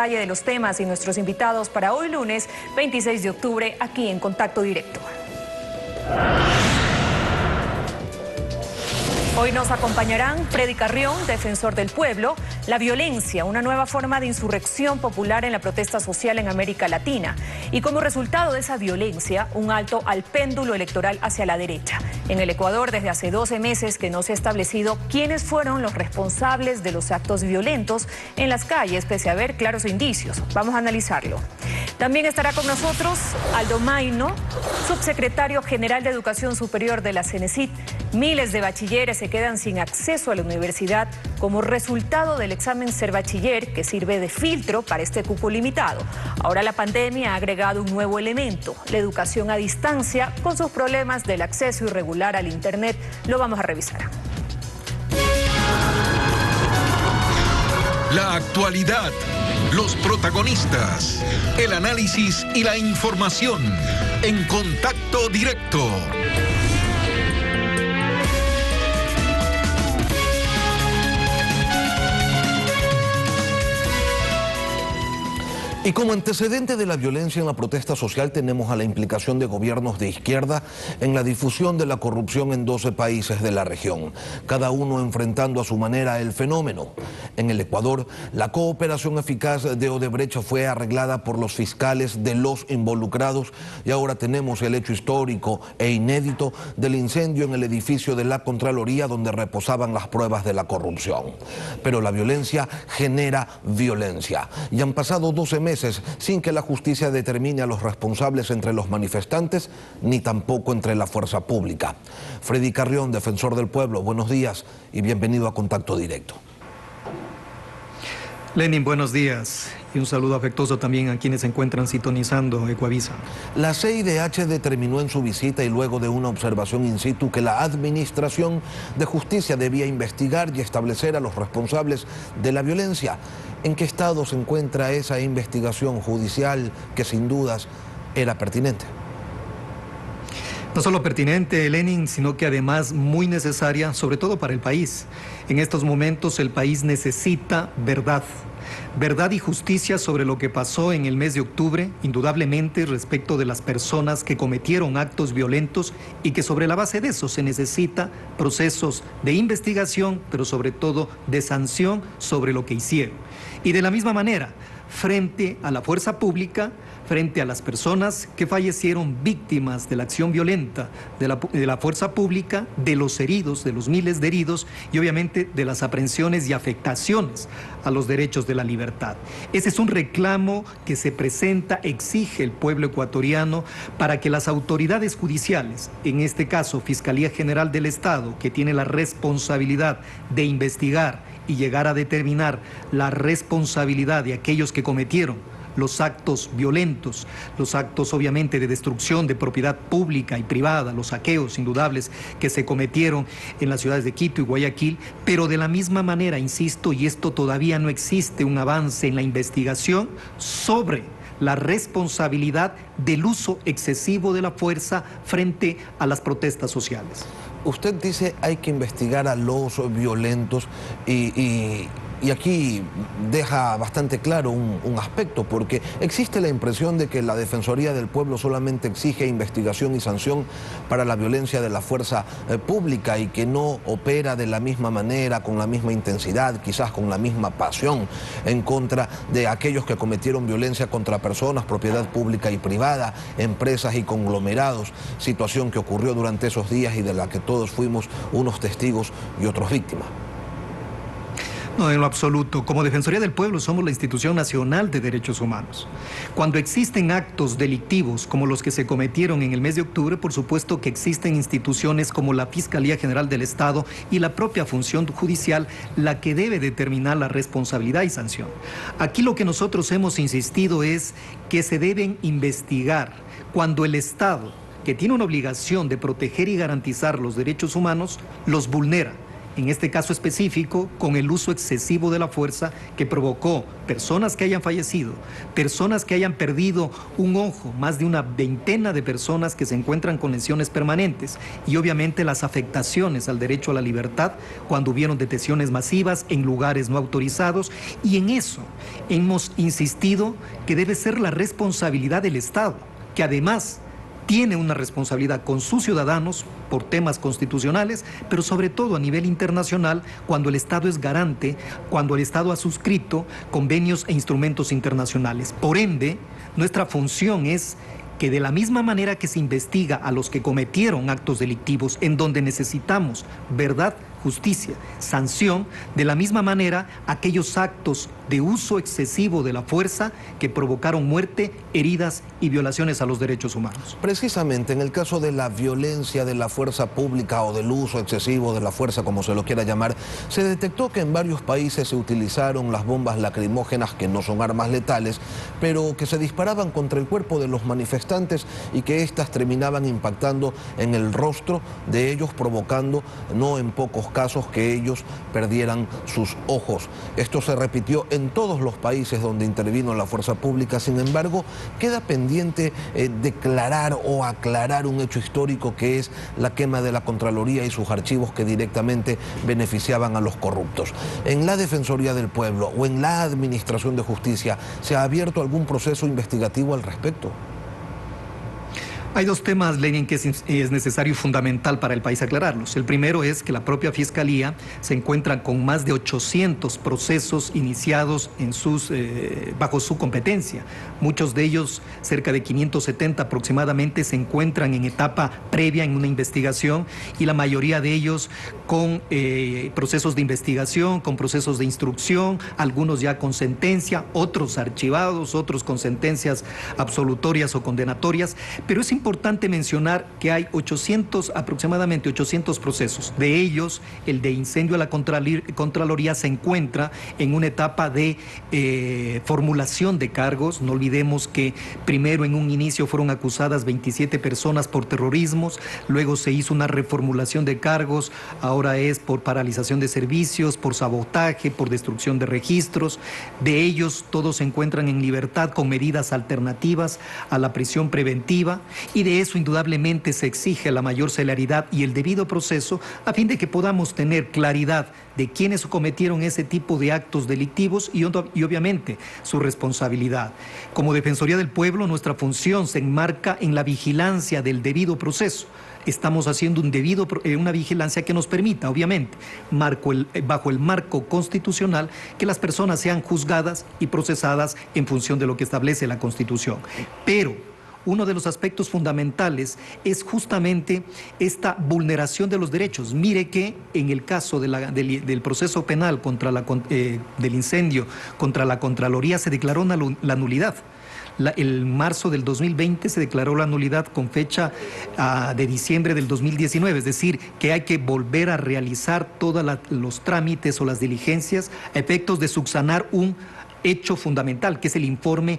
De los temas y nuestros invitados para hoy lunes 26 de octubre aquí en Contacto Directo. Hoy nos acompañarán Freddy Carrión, defensor del pueblo, la violencia, una nueva forma de insurrección popular en la protesta social en América Latina. Y como resultado de esa violencia, un alto al péndulo electoral hacia la derecha. En el Ecuador, desde hace 12 meses que no se ha establecido quiénes fueron los responsables de los actos violentos en las calles, pese a haber claros indicios. Vamos a analizarlo. También estará con nosotros Aldo Mayno, subsecretario general de Educación Superior de la CENESID. Miles de bachilleres se quedan sin acceso a la universidad como resultado del examen Ser Bachiller, que sirve de filtro para este cupo limitado. Ahora la pandemia ha agregado un nuevo elemento, la educación a distancia, con sus problemas del acceso irregular al Internet. Lo vamos a revisar. La actualidad, los protagonistas, el análisis y la información en Contacto Directo. Y como antecedente de la violencia en la protesta social tenemos a la implicación de gobiernos de izquierda en la difusión de la corrupción en 12 países de la región, cada uno enfrentando a su manera el fenómeno. En el Ecuador, la cooperación eficaz de Odebrecht fue arreglada por los fiscales de los involucrados y ahora tenemos el hecho histórico e inédito del incendio en el edificio de la Contraloría donde reposaban las pruebas de la corrupción. Pero la violencia genera violencia y han pasado 12 meses sin que la justicia determine a los responsables entre los manifestantes ni tampoco entre la fuerza pública. Freddy Carrión, defensor del pueblo, buenos días y bienvenido a Contacto Directo. Lenin, buenos días y un saludo afectuoso también a quienes se encuentran sintonizando Ecuavisa. La CIDH determinó en su visita y luego de una observación in situ que la Administración de Justicia debía investigar y establecer a los responsables de la violencia. ¿En qué estado se encuentra esa investigación judicial que sin dudas era pertinente? No solo pertinente, Lenin, sino que además muy necesaria, sobre todo para el país. En estos momentos el país necesita verdad. Verdad y justicia sobre lo que pasó en el mes de octubre, indudablemente respecto de las personas que cometieron actos violentos y que sobre la base de eso se necesita procesos de investigación, pero sobre todo de sanción sobre lo que hicieron. Y de la misma manera, frente a la fuerza pública, frente a las personas que fallecieron víctimas de la acción violenta de la fuerza pública, de los heridos, de los miles de heridos y obviamente de las aprehensiones y afectaciones a los derechos de la libertad. Ese es un reclamo que se presenta, exige el pueblo ecuatoriano para que las autoridades judiciales, en este caso Fiscalía General del Estado, que tiene la responsabilidad de investigar y llegar a determinar la responsabilidad de aquellos que cometieron los actos violentos, los actos obviamente de destrucción de propiedad pública y privada, los saqueos indudables que se cometieron en las ciudades de Quito y Guayaquil, pero de la misma manera, insisto, y esto todavía no existe un avance en la investigación sobre la responsabilidad del uso excesivo de la fuerza frente a las protestas sociales. Usted dice hay que investigar a los violentos y aquí deja bastante claro un aspecto, porque existe la impresión de que la Defensoría del Pueblo solamente exige investigación y sanción para la violencia de la fuerza pública y que no opera de la misma manera, con la misma intensidad, quizás con la misma pasión en contra de aquellos que cometieron violencia contra personas, propiedad pública y privada, empresas y conglomerados, situación que ocurrió durante esos días y de la que todos fuimos unos testigos y otros víctimas. No, en lo absoluto. Como Defensoría del Pueblo somos la institución nacional de derechos humanos. Cuando existen actos delictivos como los que se cometieron en el mes de octubre, por supuesto que existen instituciones como la Fiscalía General del Estado y la propia función judicial la que debe determinar la responsabilidad y sanción. Aquí lo que nosotros hemos insistido es que se deben investigar cuando el Estado, que tiene una obligación de proteger y garantizar los derechos humanos, los vulnera. en este caso específico, con el uso excesivo de la fuerza que provocó personas que hayan fallecido, personas que hayan perdido un ojo, más de una veintena de personas que se encuentran con lesiones permanentes y obviamente las afectaciones al derecho a la libertad cuando hubieron detenciones masivas en lugares no autorizados, y en eso hemos insistido que debe ser la responsabilidad del Estado, que además tiene una responsabilidad con sus ciudadanos por temas constitucionales, pero sobre todo a nivel internacional, cuando el Estado es garante, cuando el Estado ha suscrito convenios e instrumentos internacionales. Por ende, nuestra función es que de la misma manera que se investiga a los que cometieron actos delictivos, en donde necesitamos verdad, justicia, sanción, de la misma manera aquellos actos de uso excesivo de la fuerza que provocaron muerte, heridas y violaciones a los derechos humanos. Precisamente en el caso de la violencia de la fuerza pública o del uso excesivo de la fuerza, como se lo quiera llamar, se detectó que en varios países se utilizaron las bombas lacrimógenas, que no son armas letales, pero que se disparaban contra el cuerpo de los manifestantes y que éstas terminaban impactando en el rostro de ellos, provocando, no en pocos casos, que ellos perdieran sus ojos. Esto se repitió en todos los países donde intervino la fuerza pública. Sin embargo, queda pendiente declarar o aclarar un hecho histórico, que es la quema de la Contraloría y sus archivos que directamente beneficiaban a los corruptos. En la Defensoría del Pueblo o en la Administración de Justicia, ¿se ha abierto algún proceso investigativo al respecto? Hay dos temas, Lenin, que es necesario y fundamental para el país aclararlos. El primero es que la propia Fiscalía se encuentra con más de 800 procesos iniciados bajo su competencia. Muchos de ellos, cerca de 570 aproximadamente, se encuentran en etapa previa en una investigación, y la mayoría de ellos con procesos de investigación, con procesos de instrucción, algunos ya con sentencia, otros archivados, otros con sentencias absolutorias o condenatorias, pero es importante mencionar que hay aproximadamente 800 procesos. De ellos, el de incendio a la Contraloría se encuentra en una etapa de formulación de cargos. No olvidemos que primero, en un inicio, fueron acusadas 27 personas por terrorismos, luego se hizo una reformulación de cargos, ahora es por paralización de servicios, por sabotaje, por destrucción de registros. De ellos, todos se encuentran en libertad con medidas alternativas a la prisión preventiva, y de eso indudablemente se exige la mayor celeridad y el debido proceso, a fin de que podamos tener claridad de quiénes cometieron ese tipo de actos delictivos y obviamente su responsabilidad. Como Defensoría del Pueblo, nuestra función se enmarca en la vigilancia del debido proceso. Estamos haciendo una vigilancia que nos permita, obviamente, bajo el marco constitucional, que las personas sean juzgadas y procesadas en función de lo que establece la Constitución. Pero uno de los aspectos fundamentales es justamente esta vulneración de los derechos. Mire que en el caso del proceso penal del incendio contra la Contraloría se declaró la nulidad. El marzo del 2020 se declaró la nulidad con fecha de diciembre del 2019, es decir, que hay que volver a realizar todos los trámites o las diligencias a efectos de subsanar un hecho fundamental, que es el informe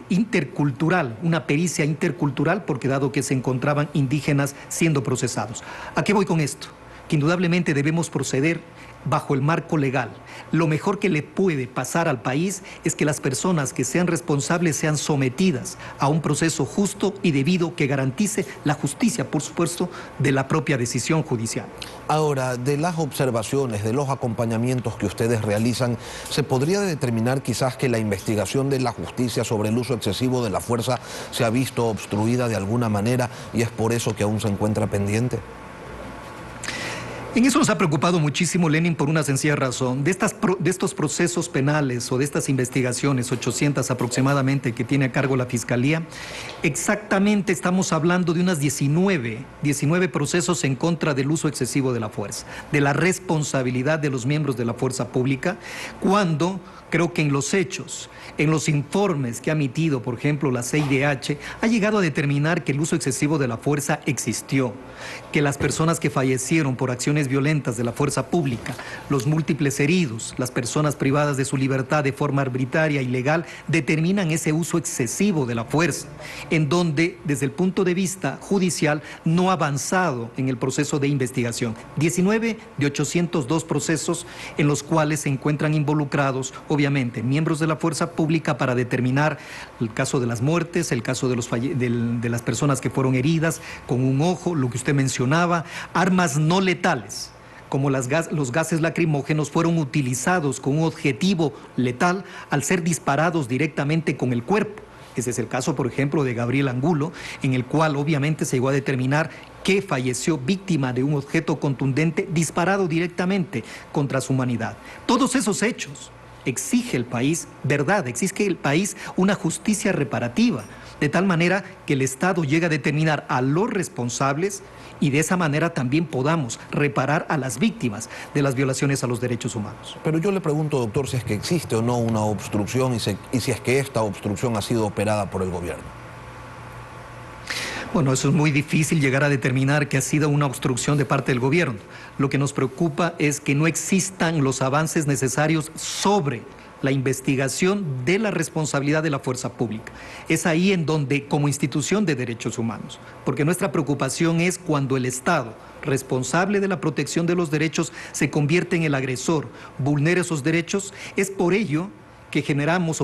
intercultural, una pericia intercultural, porque dado que se encontraban indígenas siendo procesados. ¿A qué voy con esto? Que indudablemente debemos proceder bajo el marco legal. Lo mejor que le puede pasar al país es que las personas que sean responsables sean sometidas a un proceso justo y debido que garantice la justicia, por supuesto, de la propia decisión judicial. Ahora, de las observaciones, de los acompañamientos que ustedes realizan, ¿se podría determinar quizás que la investigación de la justicia sobre el uso excesivo de la fuerza se ha visto obstruida de alguna manera y es por eso que aún se encuentra pendiente? En eso nos ha preocupado muchísimo, Lenin, por una sencilla razón. De estos procesos penales o de estas investigaciones, 800 aproximadamente, que tiene a cargo la Fiscalía, exactamente estamos hablando de unas 19 procesos en contra del uso excesivo de la fuerza, de la responsabilidad de los miembros de la fuerza pública, cuando Creo que en los hechos, en los informes que ha emitido, por ejemplo, la CIDH, ha llegado a determinar que el uso excesivo de la fuerza existió, que las personas que fallecieron por acciones violentas de la fuerza pública, los múltiples heridos, las personas privadas de su libertad de forma arbitraria y ilegal, determinan ese uso excesivo de la fuerza, en donde, desde el punto de vista judicial, no ha avanzado en el proceso de investigación. 19 de 802 procesos en los cuales se encuentran involucrados, obviamente, miembros de la fuerza pública para determinar el caso de las muertes, el caso de las personas que fueron heridas con un ojo, lo que usted mencionaba, armas no letales, como los gases lacrimógenos fueron utilizados con un objetivo letal al ser disparados directamente con el cuerpo. Ese es el caso, por ejemplo, de Gabriel Angulo, en el cual obviamente se llegó a determinar que falleció víctima de un objeto contundente disparado directamente contra su humanidad. Todos esos hechos exige el país verdad, exige el país una justicia reparativa, de tal manera que el Estado llegue a determinar a los responsables y de esa manera también podamos reparar a las víctimas de las violaciones a los derechos humanos. Pero yo le pregunto, doctor, si es que existe o no una obstrucción y si es que esta obstrucción ha sido operada por el gobierno. Bueno, eso es muy difícil llegar a determinar que ha sido una obstrucción de parte del gobierno. Lo que nos preocupa es que no existan los avances necesarios sobre la investigación de la responsabilidad de la fuerza pública. Es ahí en donde, como institución de derechos humanos, porque nuestra preocupación es cuando el Estado, responsable de la protección de los derechos, se convierte en el agresor, vulnera esos derechos, es por ello que creamos,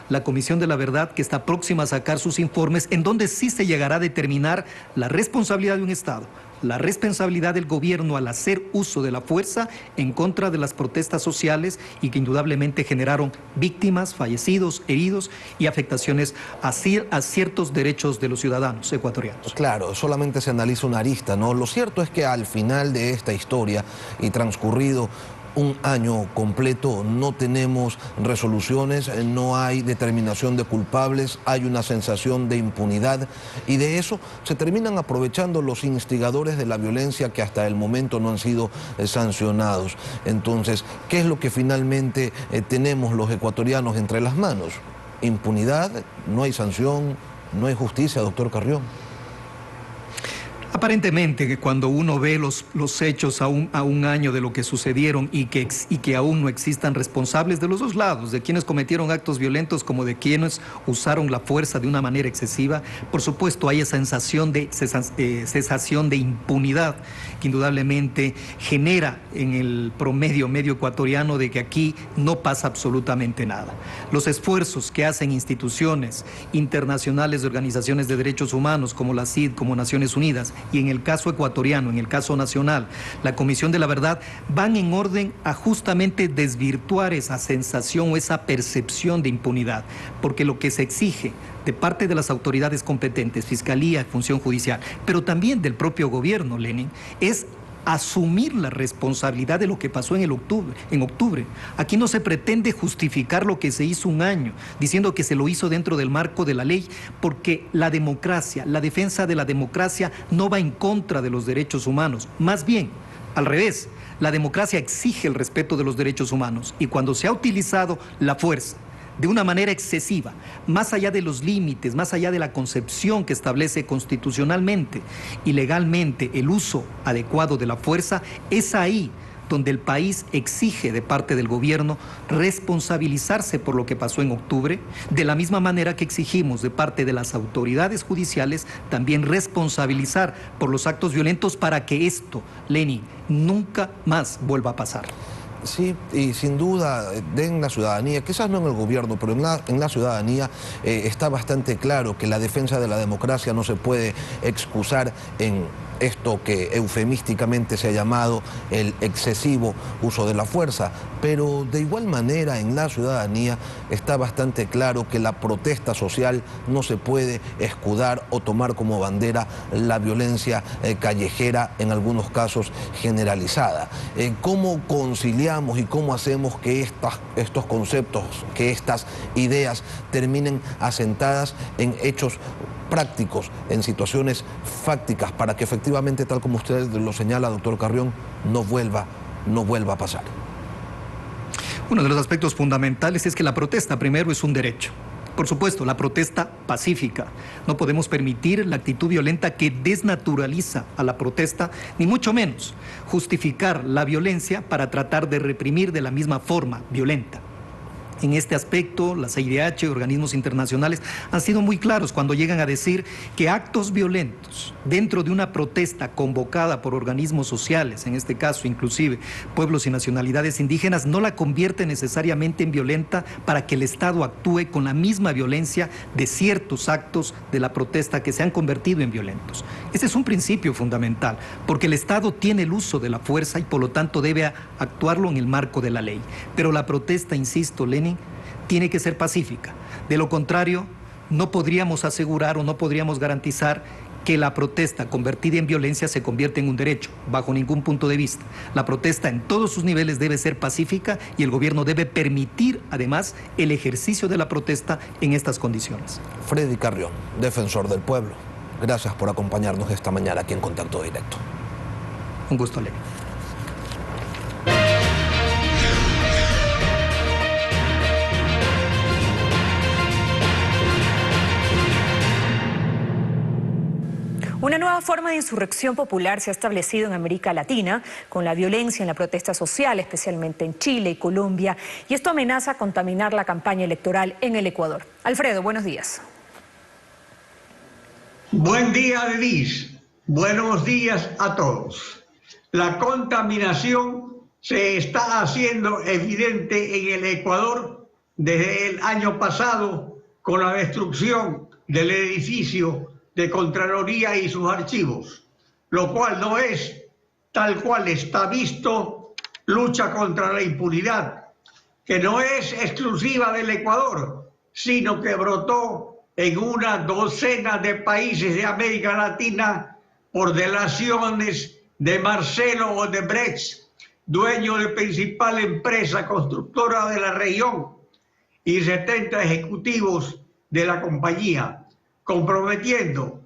la Comisión de la Verdad, que está próxima a sacar sus informes, en donde sí se llegará a determinar la responsabilidad de un Estado, la responsabilidad del gobierno al hacer uso de la fuerza en contra de las protestas sociales y que indudablemente generaron víctimas, fallecidos, heridos y afectaciones a ciertos derechos de los ciudadanos ecuatorianos. Claro, solamente se analiza una arista, ¿no? Lo cierto es que al final de esta historia y transcurrido un año completo no tenemos resoluciones, no hay determinación de culpables, hay una sensación de impunidad y de eso se terminan aprovechando los instigadores de la violencia que hasta el momento no han sido sancionados. Entonces, ¿qué es lo que finalmente tenemos los ecuatorianos entre las manos? Impunidad, no hay sanción, no hay justicia, doctor Carrión. Aparentemente que cuando uno ve los hechos a un año de lo que sucedieron y que aún no existan responsables de los dos lados, de quienes cometieron actos violentos como de quienes usaron la fuerza de una manera excesiva, por supuesto hay esa sensación de impunidad que indudablemente genera en el promedio medio ecuatoriano de que aquí no pasa absolutamente nada. Los esfuerzos que hacen instituciones internacionales de organizaciones de derechos humanos como la CID, como Naciones Unidas, y en el caso ecuatoriano, en el caso nacional, la Comisión de la Verdad, van en orden a justamente desvirtuar esa sensación o esa percepción de impunidad, porque lo que se exige de parte de las autoridades competentes, Fiscalía, Función Judicial, pero también del propio gobierno, Lenin, es asumir la responsabilidad de lo que pasó en octubre. Aquí no se pretende justificar lo que se hizo un año, diciendo que se lo hizo dentro del marco de la ley, porque la democracia, la defensa de la democracia no va en contra de los derechos humanos, más bien, al revés, la democracia exige el respeto de los derechos humanos y cuando se ha utilizado la fuerza de una manera excesiva, más allá de los límites, más allá de la concepción que establece constitucionalmente y legalmente el uso adecuado de la fuerza, es ahí donde el país exige de parte del gobierno responsabilizarse por lo que pasó en octubre, de la misma manera que exigimos de parte de las autoridades judiciales también responsabilizar por los actos violentos para que esto, Lenin, nunca más vuelva a pasar. Sí, y sin duda en la ciudadanía, quizás no en el gobierno, pero en la ciudadanía está bastante claro que la defensa de la democracia no se puede excusar en esto que eufemísticamente se ha llamado el excesivo uso de la fuerza, pero de igual manera en la ciudadanía está bastante claro que la protesta social no se puede escudar o tomar como bandera la violencia callejera, en algunos casos generalizada. ¿Cómo conciliamos y cómo hacemos que estos conceptos, que estas ideas terminen asentadas en hechos prácticos, en situaciones fácticas, para que efectivamente, tal como usted lo señala, doctor Carrión, no vuelva a pasar? Uno de los aspectos fundamentales es que la protesta, primero, es un derecho. Por supuesto, la protesta pacífica. No podemos permitir la actitud violenta que desnaturaliza a la protesta, ni mucho menos justificar la violencia para tratar de reprimir de la misma forma violenta. En este aspecto, la CIDH y organismos internacionales han sido muy claros cuando llegan a decir que actos violentos dentro de una protesta convocada por organismos sociales, en este caso inclusive pueblos y nacionalidades indígenas, no la convierte necesariamente en violenta para que el Estado actúe con la misma violencia de ciertos actos de la protesta que se han convertido en violentos. Ese es un principio fundamental, porque el Estado tiene el uso de la fuerza y por lo tanto debe actuarlo en el marco de la ley. Pero la protesta, insisto, Lenin, tiene que ser pacífica. De lo contrario, no podríamos asegurar o no podríamos garantizar que la protesta convertida en violencia se convierte en un derecho, bajo ningún punto de vista. La protesta en todos sus niveles debe ser pacífica y el gobierno debe permitir, además, el ejercicio de la protesta en estas condiciones. Freddy Carrión, defensor del pueblo, gracias por acompañarnos esta mañana aquí en Contacto Directo. Un gusto, Lenin. Una nueva forma de insurrección popular se ha establecido en América Latina con la violencia en la protesta social, especialmente en Chile y Colombia, y esto amenaza contaminar la campaña electoral en el Ecuador. Alfredo, buenos días. Buen día, Denise. Buenos días a todos. La contaminación se está haciendo evidente en el Ecuador desde el año pasado con la destrucción del edificio de Contraloría y sus archivos, lo cual no es, tal cual está visto, lucha contra la impunidad, que no es exclusiva del Ecuador, sino que brotó en una docena de países de América Latina por delaciones de Marcelo Odebrecht, dueño de principal empresa constructora de la región, y 70 ejecutivos de la compañía, comprometiendo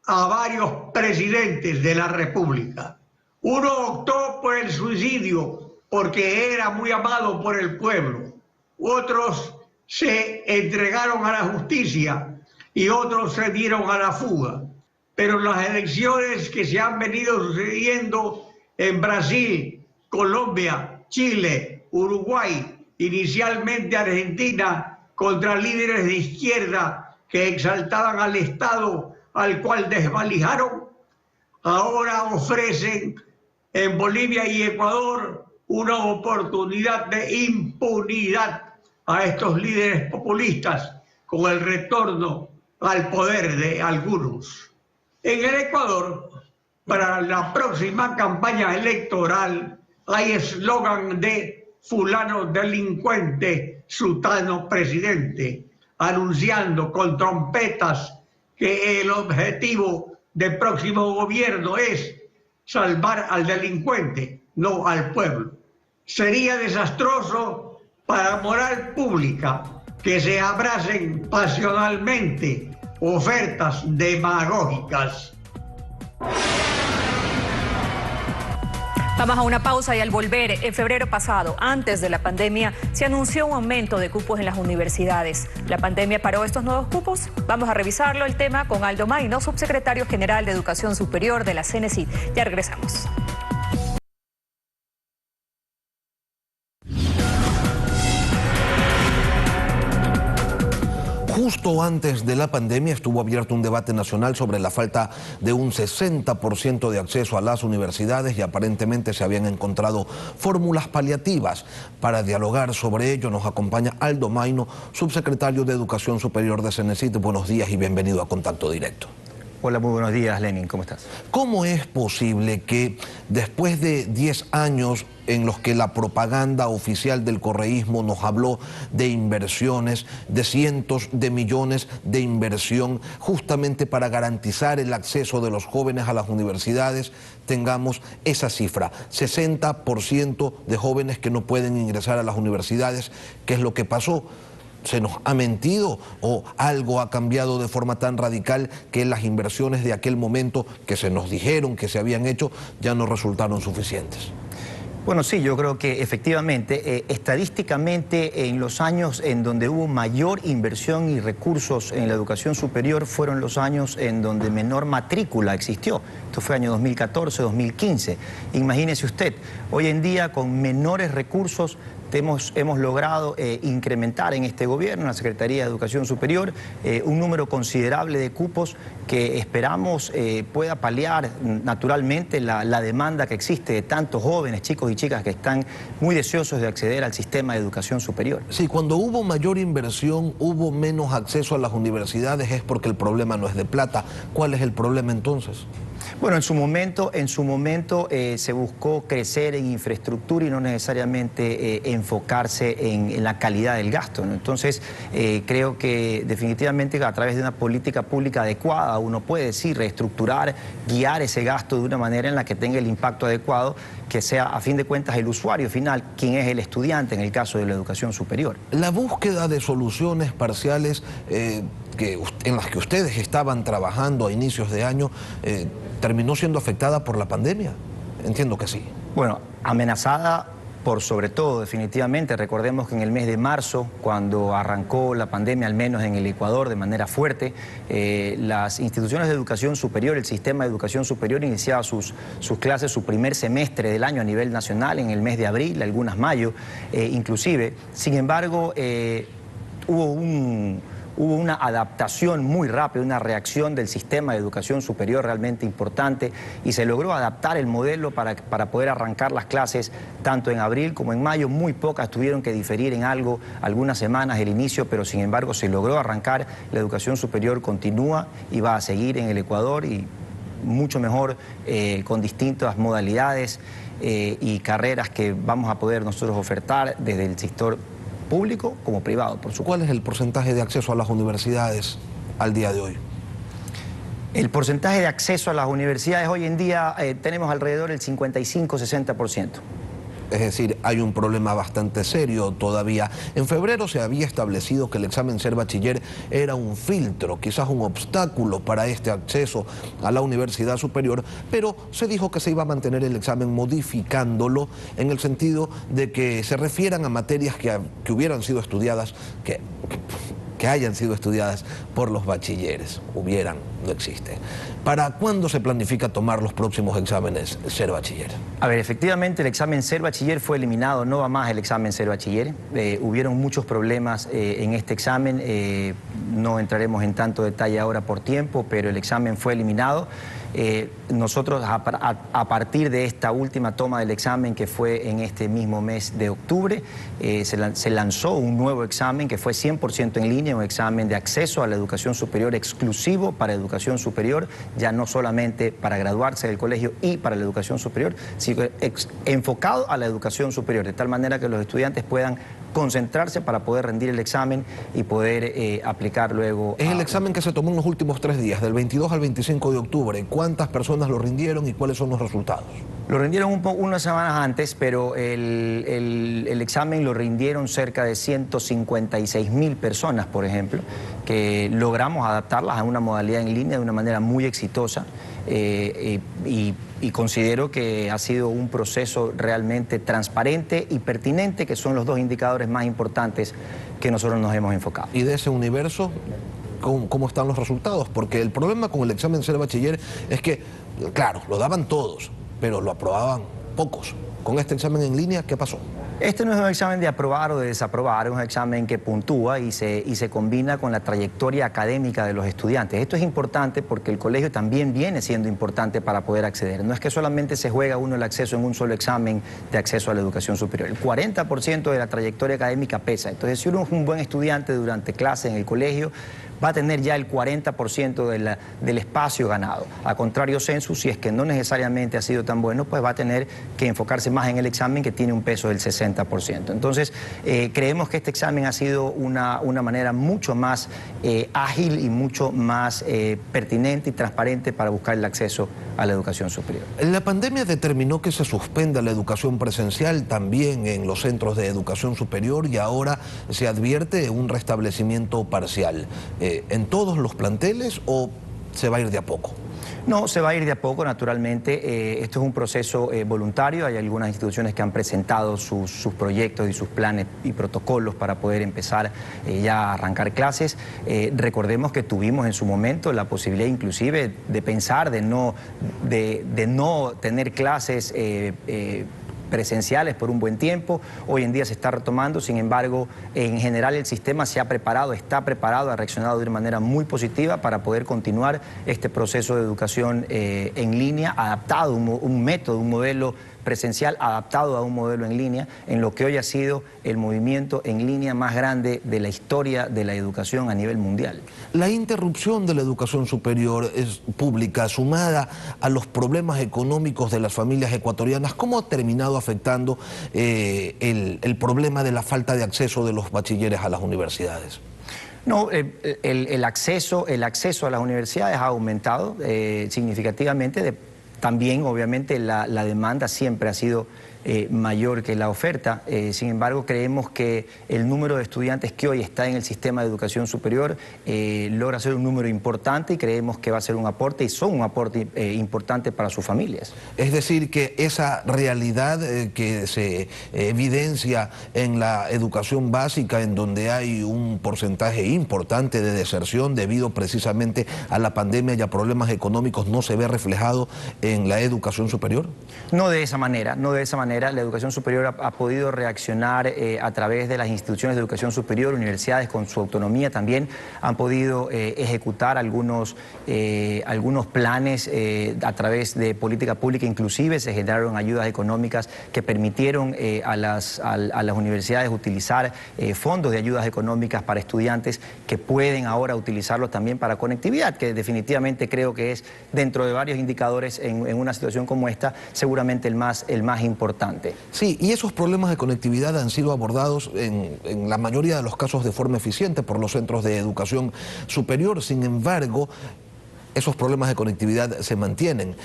a varios presidentes de la República. Uno optó por el suicidio porque era muy amado por el pueblo. Otros se entregaron a la justicia y otros se dieron a la fuga. Pero las elecciones que se han venido sucediendo en Brasil, Colombia, Chile, Uruguay, inicialmente Argentina, contra líderes de izquierda que exaltaban al Estado al cual desvalijaron, ahora ofrecen en Bolivia y Ecuador una oportunidad de impunidad a estos líderes populistas con el retorno al poder de algunos. En el Ecuador, para la próxima campaña electoral, hay eslogan de fulano delincuente, sutano presidente, anunciando con trompetas que el objetivo del próximo gobierno es salvar al delincuente, no al pueblo. Sería desastroso para la moral pública que se abracen pasionalmente ofertas demagógicas. Vamos a una pausa y al volver, en febrero pasado, antes de la pandemia, se anunció un aumento de cupos en las universidades. ¿La pandemia paró estos nuevos cupos? Vamos a revisarlo el tema con Aldo Mayno, subsecretario general de Educación Superior de la CNESID. Ya regresamos. Justo antes de la pandemia estuvo abierto un debate nacional sobre la falta de un 60% de acceso a las universidades y aparentemente se habían encontrado fórmulas paliativas. Para dialogar sobre ello nos acompaña Aldo Mayno, subsecretario de Educación Superior de CNESID. Buenos días y bienvenido a Contacto Directo. Hola, muy buenos días, Lenin. ¿Cómo estás? ¿Cómo es posible que después de 10 años en los que la propaganda oficial del correísmo nos habló de inversiones, de cientos de millones de inversión, justamente para garantizar el acceso de los jóvenes a las universidades, tengamos esa cifra, 60% de jóvenes que no pueden ingresar a las universidades? ¿Qué es lo que pasó? ¿Se nos ha mentido o algo ha cambiado de forma tan radical que las inversiones de aquel momento que se nos dijeron que se habían hecho ya no resultaron suficientes? Bueno, sí, yo creo que efectivamente, estadísticamente, en los años en donde hubo mayor inversión y recursos en la educación superior fueron los años en donde menor matrícula existió. Esto fue año 2014, 2015. Imagínese usted, hoy en día con menores recursos hemos logrado incrementar en este gobierno, en la Secretaría de Educación Superior, un número considerable de cupos que esperamos pueda paliar naturalmente la demanda que existe de tantos jóvenes, chicos y chicas que están muy deseosos de acceder al sistema de educación superior. Sí, cuando hubo mayor inversión, hubo menos acceso a las universidades, es porque el problema no es de plata. ¿Cuál es el problema entonces? Bueno, en su momento se buscó crecer en infraestructura y no necesariamente enfocarse en la calidad del gasto, ¿no? Entonces, creo que definitivamente a través de una política pública adecuada uno puede, sí, reestructurar, guiar ese gasto de una manera en la que tenga el impacto adecuado, que sea a fin de cuentas el usuario final, quien es el estudiante en el caso de la educación superior. La búsqueda de soluciones parciales en las que ustedes estaban trabajando a inicios de año, ¿terminó siendo afectada por la pandemia? Entiendo que sí. Bueno, amenazada por sobre todo, definitivamente. Recordemos que en el mes de marzo, cuando arrancó la pandemia, al menos en el Ecuador, de manera fuerte, las instituciones de educación superior, el sistema de educación superior iniciaba sus clases, su primer semestre del año a nivel nacional, en el mes de abril, algunas mayo, inclusive. Sin embargo, hubo una adaptación muy rápida, una reacción del sistema de educación superior realmente importante y se logró adaptar el modelo para poder arrancar las clases tanto en abril como en mayo. Muy pocas tuvieron que diferir en algo, algunas semanas el inicio, pero sin embargo se logró arrancar. La educación superior continúa y va a seguir en el Ecuador y mucho mejor con distintas modalidades y carreras que vamos a poder nosotros ofertar desde el sector público como privado, por supuesto. ¿Cuál es el porcentaje de acceso a las universidades al día de hoy? El porcentaje de acceso a las universidades hoy en día tenemos alrededor del 55-60%. Es decir, hay un problema bastante serio todavía. En febrero se había establecido que el examen Ser Bachiller era un filtro, quizás un obstáculo para este acceso a la universidad superior, pero se dijo que se iba a mantener el examen modificándolo en el sentido de que se refieran a materias que hubieran sido estudiadas, que hayan sido estudiadas por los bachilleres. No existe. ¿Para cuándo se planifica tomar los próximos exámenes Ser Bachiller? A ver, efectivamente el examen Ser Bachiller fue eliminado, no va más el examen Ser Bachiller. Hubieron muchos problemas en este examen, no entraremos en tanto detalle ahora por tiempo, pero el examen fue eliminado. Nosotros a partir de esta última toma del examen, que fue en este mismo mes de octubre, se lanzó un nuevo examen que fue 100% en línea, un examen de acceso a la educación superior exclusivo para educación superior, ya no solamente para graduarse del colegio y para la educación superior, sino enfocado a la educación superior, de tal manera que los estudiantes puedan concentrarse para poder rendir el examen y poder aplicar luego. Es el examen que se tomó en los últimos 3 días, del 22 al 25 de octubre. ¿Cuántas personas lo rindieron y cuáles son los resultados? Lo rindieron unas semanas antes, pero el examen lo rindieron cerca de 156.000 personas, por ejemplo, que logramos adaptarlas a una modalidad en línea de una manera muy exitosa y considero que ha sido un proceso realmente transparente y pertinente, que son los dos indicadores más importantes que nosotros nos hemos enfocado. Y de ese universo, ¿cómo están los resultados? Porque el problema con el examen Ser Bachiller es que, claro, lo daban todos, pero lo aprobaban pocos. Con este examen en línea, ¿qué pasó? Este no es un examen de aprobar o de desaprobar, es un examen que puntúa y se combina con la trayectoria académica de los estudiantes. Esto es importante porque el colegio también viene siendo importante para poder acceder. No es que solamente se juega uno el acceso en un solo examen de acceso a la educación superior. El 40% de la trayectoria académica pesa. Entonces, si uno es un buen estudiante durante clase en el colegio, va a tener ya el 40% del espacio ganado. A contrario census, si es que no necesariamente ha sido tan bueno, pues va a tener que enfocarse más en el examen, que tiene un peso del 60%. Entonces, creemos que este examen ha sido una manera mucho más ágil y mucho más pertinente y transparente para buscar el acceso a la educación superior. La pandemia determinó que se suspenda la educación presencial también en los centros de educación superior y ahora se advierte un restablecimiento parcial. ¿En todos los planteles o se va a ir de a poco? No, se va a ir de a poco, naturalmente. Esto es un proceso voluntario. Hay algunas instituciones que han presentado sus proyectos y sus planes y protocolos para poder empezar ya a arrancar clases. Recordemos que tuvimos en su momento la posibilidad inclusive de pensar de no tener clases presenciales por un buen tiempo. Hoy en día se está retomando, sin embargo, en general el sistema se ha preparado, está preparado, ha reaccionado de una manera muy positiva para poder continuar este proceso de educación en línea, adaptado, un método, un modelo presencial adaptado a un modelo en línea, en lo que hoy ha sido el movimiento en línea más grande de la historia de la educación a nivel mundial. La interrupción de la educación superior pública, sumada a los problemas económicos de las familias ecuatorianas, ¿cómo ha terminado afectando el problema de la falta de acceso de los bachilleres a las universidades? No, el acceso a las universidades ha aumentado significativamente. También, obviamente, la demanda siempre ha sido mayor que la oferta. Sin embargo, creemos que el número de estudiantes que hoy está en el sistema de educación superior logra ser un número importante y creemos que va a ser un aporte y son un aporte importante para sus familias. Es decir, que esa realidad que se evidencia en la educación básica, en donde hay un porcentaje importante de deserción debido precisamente a la pandemia y a problemas económicos, ¿no se ve reflejado en la educación superior? No de esa manera, no de esa manera. La educación superior ha podido reaccionar a través de las instituciones de educación superior, universidades con su autonomía también han podido ejecutar algunos planes a través de política pública. Inclusive se generaron ayudas económicas que permitieron a las universidades utilizar fondos de ayudas económicas para estudiantes que pueden ahora utilizarlos también para conectividad, que definitivamente creo que es, dentro de varios indicadores en una situación como esta, seguramente el más importante. Sí, y esos problemas de conectividad han sido abordados en la mayoría de los casos de forma eficiente por los centros de educación superior. Sin embargo, esos problemas de conectividad se mantienen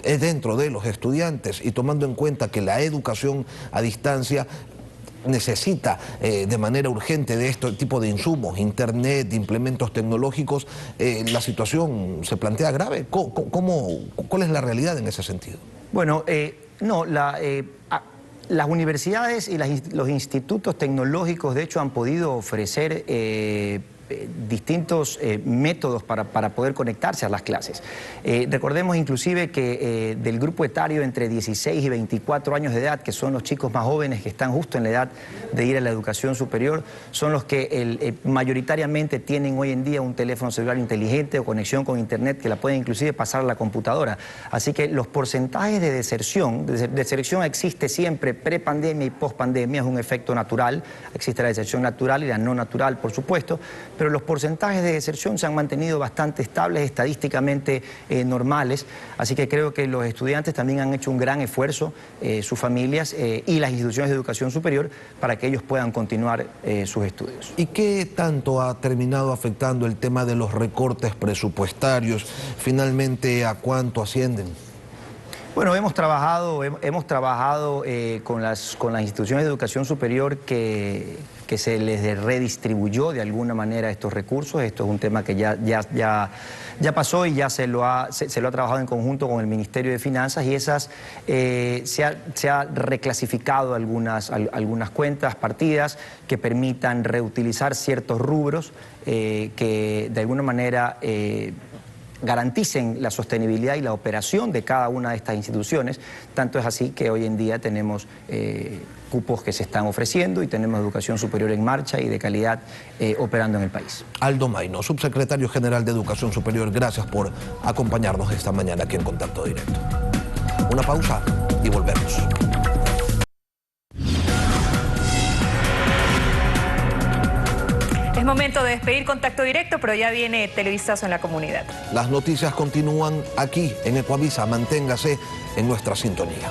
dentro de los estudiantes, y tomando en cuenta que la educación a distancia necesita de manera urgente de este tipo de insumos, internet, implementos tecnológicos, la situación se plantea grave. ¿Cuál es la realidad en ese sentido? Bueno, las universidades y los institutos tecnológicos, de hecho, han podido ofrecer distintos métodos para poder conectarse a las clases. Recordemos inclusive que del grupo etario entre 16 y 24 años de edad, que son los chicos más jóvenes que están justo en la edad de ir a la educación superior, son los que mayoritariamente tienen hoy en día un teléfono celular inteligente o conexión con internet que la pueden inclusive pasar a la computadora. Así que los porcentajes de deserción existe siempre, prepandemia y pospandemia, es un efecto natural. Existe la deserción natural y la no natural, por supuesto, pero los porcentajes de deserción se han mantenido bastante estables, estadísticamente normales, así que creo que los estudiantes también han hecho un gran esfuerzo, sus familias y las instituciones de educación superior, para que ellos puedan continuar sus estudios. ¿Y qué tanto ha terminado afectando el tema de los recortes presupuestarios? Finalmente, ¿a cuánto ascienden? Bueno, hemos trabajado con las instituciones de educación superior que se les redistribuyó de alguna manera estos recursos. Esto es un tema que ya pasó y ya se lo ha trabajado en conjunto con el Ministerio de Finanzas, y se ha reclasificado algunas cuentas, partidas que permitan reutilizar ciertos rubros que de alguna manera garanticen la sostenibilidad y la operación de cada una de estas instituciones. Tanto es así que hoy en día tenemos cupos que se están ofreciendo y tenemos educación superior en marcha y de calidad operando en el país. Aldo Mayno, subsecretario general de Educación Superior, gracias por acompañarnos esta mañana aquí en Contacto Directo. Una pausa y volvemos. Es momento de despedir Contacto Directo, pero ya viene Televistazo en la comunidad. Las noticias continúan aquí en Ecuavisa. Manténgase en nuestra sintonía.